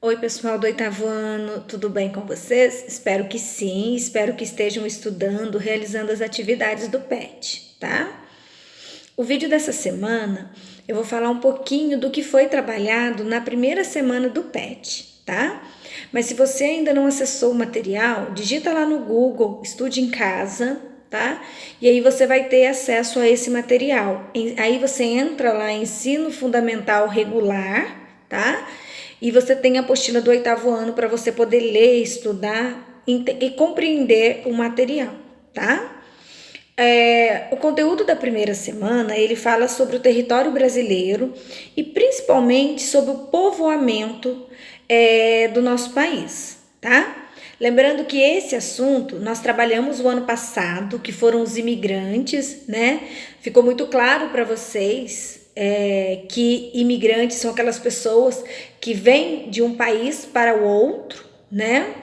Oi, pessoal do oitavo ano, tudo bem com vocês? Espero que sim, espero que estejam estudando, realizando as atividades do PET, tá? O vídeo dessa semana eu vou falar um pouquinho do que foi trabalhado na primeira semana do PET, tá? Mas se você ainda não acessou o material, digita lá no Google, estude em casa, tá? E aí você vai ter acesso a esse material. Aí você entra lá, ensino fundamental regular, tá? E você tem a apostila do oitavo ano para você poder ler, estudar e compreender o material, tá? O conteúdo da primeira semana, ele fala sobre o território brasileiro e principalmente sobre o povoamento do nosso país, tá? Lembrando que esse assunto nós trabalhamos o ano passado, que foram os imigrantes, né? Ficou muito claro para vocês que imigrantes são aquelas pessoas que vêm de um país para o outro, né?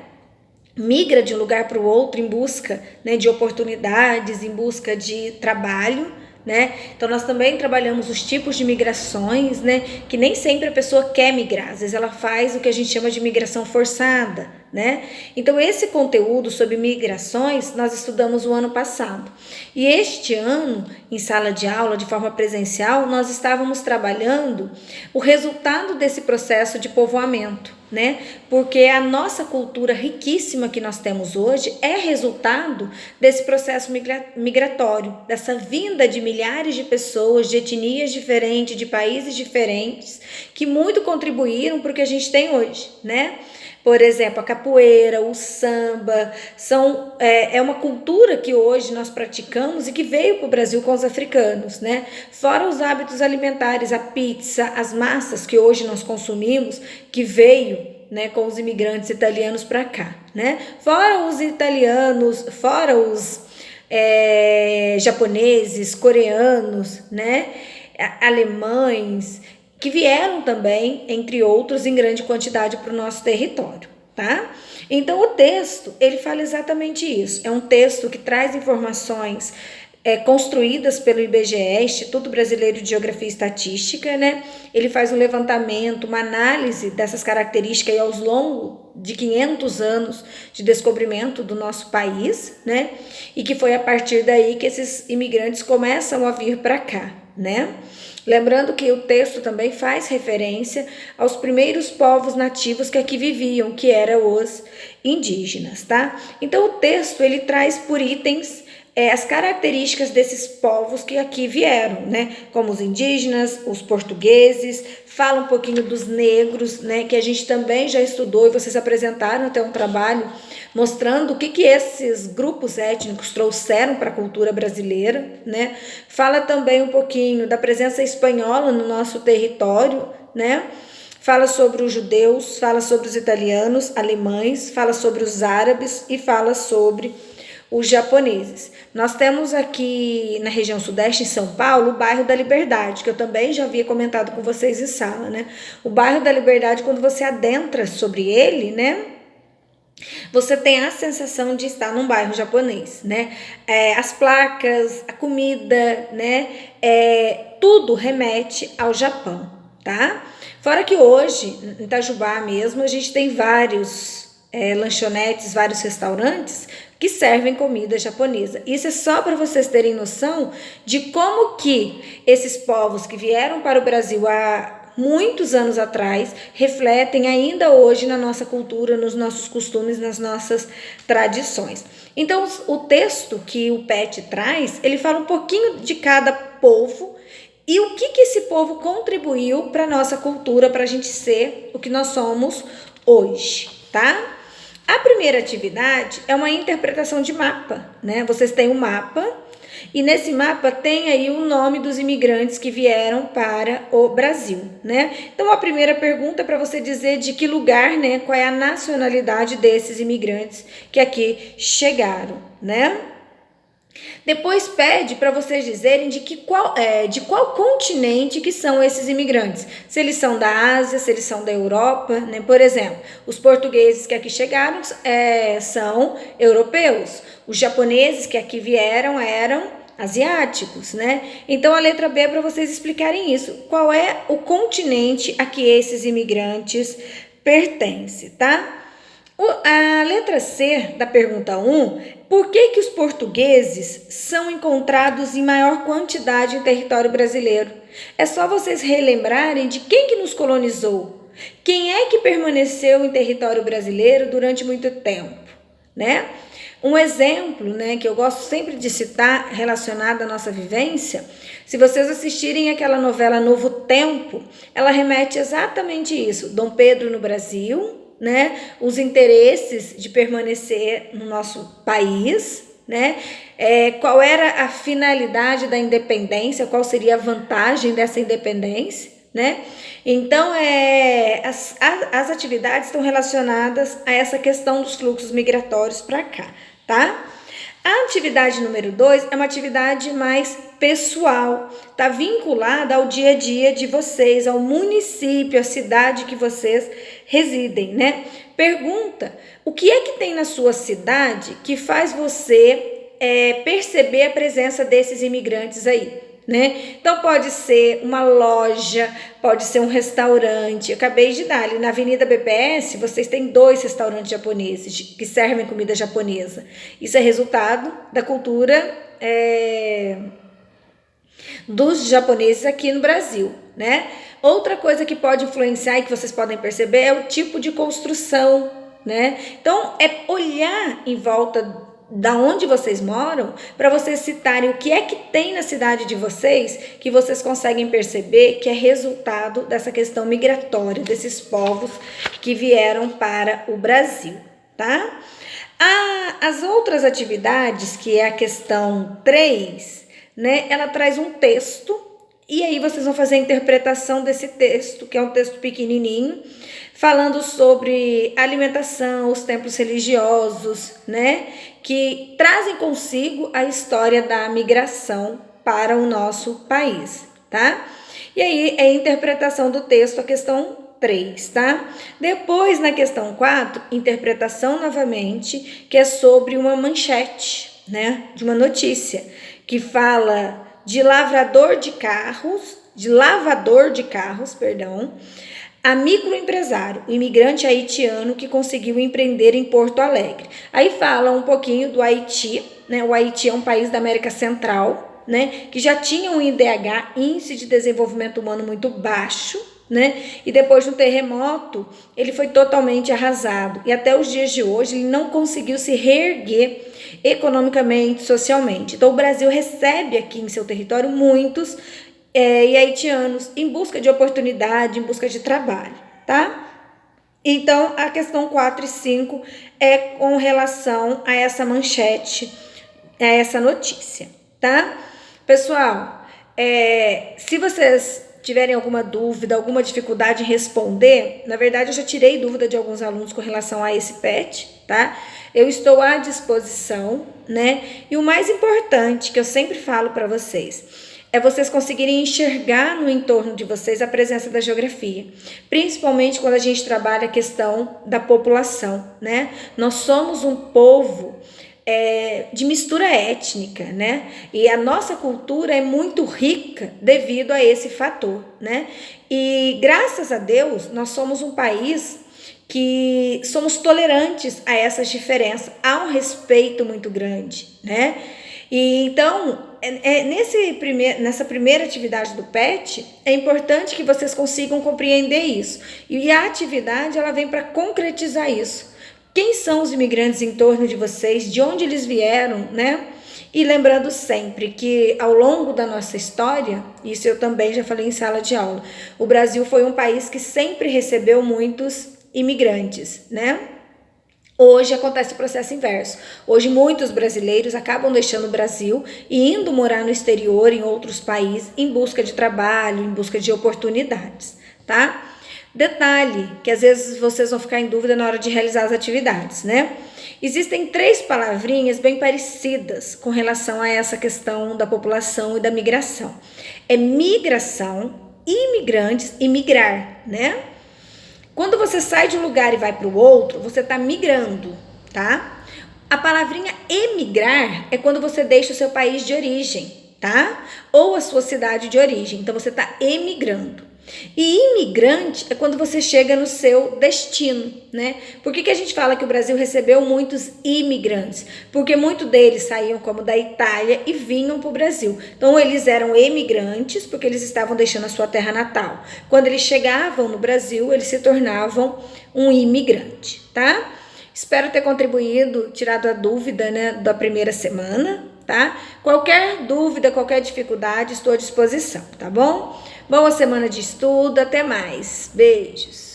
Migra de um lugar para o outro em busca, né, de oportunidades, em busca de trabalho, né? Então nós também trabalhamos os tipos de migrações, né, que nem sempre a pessoa quer migrar, às vezes ela faz o que a gente chama de migração forçada, né? Então esse conteúdo sobre migrações nós estudamos o ano passado. E este ano, em sala de aula, de forma presencial, nós estávamos trabalhando o resultado desse processo de povoamento, né? Porque a nossa cultura riquíssima que nós temos hoje é resultado desse processo migratório, dessa vinda de milhares de pessoas de etnias diferentes, de países diferentes, que muito contribuíram para o que a gente tem hoje, né? Por exemplo, a capoeira, o samba, é uma cultura que hoje nós praticamos e que veio para o Brasil com os africanos, né? Fora os hábitos alimentares, a pizza, as massas que hoje nós consumimos, que veio, né, com os imigrantes italianos para cá, né? Fora os italianos, fora os japoneses, coreanos, né? Alemães, que vieram também, entre outros, em grande quantidade para o nosso território, tá? Então o texto, ele fala exatamente isso. É um texto que traz informações construídas pelo IBGE, Instituto Brasileiro de Geografia e Estatística, né? Ele faz um levantamento, uma análise dessas características ao longo de 500 anos de descobrimento do nosso país, né? E que foi a partir daí que esses imigrantes começam a vir para cá, né? Lembrando que o texto também faz referência aos primeiros povos nativos que aqui viviam, que eram os indígenas, tá? Então o texto ele traz por itens as características desses povos que aqui vieram, né? Como os indígenas, os portugueses, fala um pouquinho dos negros, né? Que a gente também já estudou e vocês apresentaram até um trabalho mostrando o que esses grupos étnicos trouxeram para a cultura brasileira, né? Fala também um pouquinho da presença espanhola no nosso território, né? Fala sobre os judeus, fala sobre os italianos, alemães, fala sobre os árabes e fala sobre os japoneses. Nós temos aqui na região sudeste, em São Paulo, o bairro da Liberdade, que eu também já havia comentado com vocês em sala, né? O bairro da Liberdade, quando você adentra sobre ele, né? Você tem a sensação de estar num bairro japonês, né? As placas, a comida, né? Tudo remete ao Japão, tá? Fora que hoje, em Itajubá mesmo, a gente tem vários lanchonetes, vários restaurantes que servem comida japonesa. Isso é só para vocês terem noção de como que esses povos que vieram para o Brasil há muitos anos atrás refletem ainda hoje na nossa cultura, nos nossos costumes, nas nossas tradições. Então, o texto que o PET traz, ele fala um pouquinho de cada povo e o que esse povo contribuiu para a nossa cultura, para a gente ser o que nós somos hoje, tá? A primeira atividade é uma interpretação de mapa, né? Vocês têm um mapa e nesse mapa tem aí o nome dos imigrantes que vieram para o Brasil, né? Então a primeira pergunta é para você dizer de que lugar, né? Qual é a nacionalidade desses imigrantes que aqui chegaram, né? Depois pede para vocês dizerem de qual continente que são esses imigrantes. Se eles são da Ásia, se eles são da Europa, né? Por exemplo, os portugueses que aqui chegaram são europeus. Os japoneses que aqui vieram eram asiáticos, né? Então a letra B é para vocês explicarem isso. Qual é o continente a que esses imigrantes pertence, tá? A letra C da pergunta 1, por que os portugueses são encontrados em maior quantidade em território brasileiro? É só vocês relembrarem de quem que nos colonizou. Quem é que permaneceu em território brasileiro durante muito tempo, né? Um exemplo, né, que eu gosto sempre de citar relacionado à nossa vivência, se vocês assistirem aquela novela Novo Tempo, ela remete exatamente isso. Dom Pedro no Brasil, né, os interesses de permanecer no nosso país, né, qual era a finalidade da independência, qual seria a vantagem dessa independência, né? Então, as atividades estão relacionadas a essa questão dos fluxos migratórios para cá, tá? A atividade número 2 é uma atividade mais pessoal, está vinculada ao dia a dia de vocês, ao município, à cidade que vocês residem, né? Pergunta, o que é que tem na sua cidade que faz você perceber a presença desses imigrantes aí? Né? Então pode ser uma loja, pode ser um restaurante. Eu acabei de dar ali na Avenida BPS, vocês têm 2 restaurantes japoneses que servem comida japonesa. Isso é resultado da cultura dos japoneses aqui no Brasil, né? Outra coisa que pode influenciar e que vocês podem perceber é o tipo de construção, né? Então é olhar em volta da onde vocês moram, para vocês citarem o que é que tem na cidade de vocês que vocês conseguem perceber que é resultado dessa questão migratória, desses povos que vieram para o Brasil, tá? As outras atividades, que é a questão 3, né, ela traz um texto, e aí vocês vão fazer a interpretação desse texto, que é um texto pequenininho, falando sobre alimentação, os templos religiosos, né, que trazem consigo a história da migração para o nosso país, tá? E aí é a interpretação do texto, a questão 3, tá? Depois, na questão 4, interpretação novamente, que é sobre uma manchete, né, de uma notícia, que fala de lavador de carros, a microempresário, o imigrante haitiano que conseguiu empreender em Porto Alegre. Aí fala um pouquinho do Haiti, né? O Haiti é um país da América Central, né? Que já tinha um IDH, Índice de Desenvolvimento Humano, muito baixo, né? E depois do terremoto, ele foi totalmente arrasado. E até os dias de hoje, ele não conseguiu se reerguer economicamente, socialmente. Então, o Brasil recebe aqui em seu território muitos e haitianos em busca de oportunidade, em busca de trabalho, tá? Então, a questão 4 e 5 é com relação a essa manchete, a essa notícia, tá? Pessoal, se vocês tiverem alguma dúvida, alguma dificuldade em responder, na verdade eu já tirei dúvida de alguns alunos com relação a esse PET, tá? Eu estou à disposição, né? E o mais importante que eu sempre falo para vocês é vocês conseguirem enxergar no entorno de vocês a presença da geografia, principalmente quando a gente trabalha a questão da população, né? Nós somos um povo de mistura étnica, né? E a nossa cultura é muito rica devido a esse fator, né? E graças a Deus, nós somos um país que somos tolerantes a essas diferenças, há um respeito muito grande, né? E então, nessa primeira atividade do PET, é importante que vocês consigam compreender isso. E a atividade, ela vem para concretizar isso. Quem são os imigrantes em torno de vocês, de onde eles vieram, né? E lembrando sempre que ao longo da nossa história, isso eu também já falei em sala de aula, o Brasil foi um país que sempre recebeu muitos imigrantes, né? Hoje acontece o processo inverso. Hoje muitos brasileiros acabam deixando o Brasil e indo morar no exterior, em outros países, em busca de trabalho, em busca de oportunidades, tá? Detalhe, que às vezes vocês vão ficar em dúvida na hora de realizar as atividades, né? Existem 3 palavrinhas bem parecidas com relação a essa questão da população e da migração. É migração, imigrantes e migrar, né? Quando você sai de um lugar e vai para o outro, você está migrando, tá? A palavrinha emigrar é quando você deixa o seu país de origem, tá? Ou a sua cidade de origem, então você está emigrando. E imigrante é quando você chega no seu destino, né? Por que a gente fala que o Brasil recebeu muitos imigrantes? Porque muitos deles saíam como da Itália e vinham para o Brasil. Então eles eram emigrantes porque eles estavam deixando a sua terra natal. Quando eles chegavam no Brasil, eles se tornavam um imigrante, tá? Espero ter contribuído, tirado a dúvida, né, da primeira semana, tá? Qualquer dúvida, qualquer dificuldade, estou à disposição, tá bom? Boa semana de estudo, até mais. Beijos.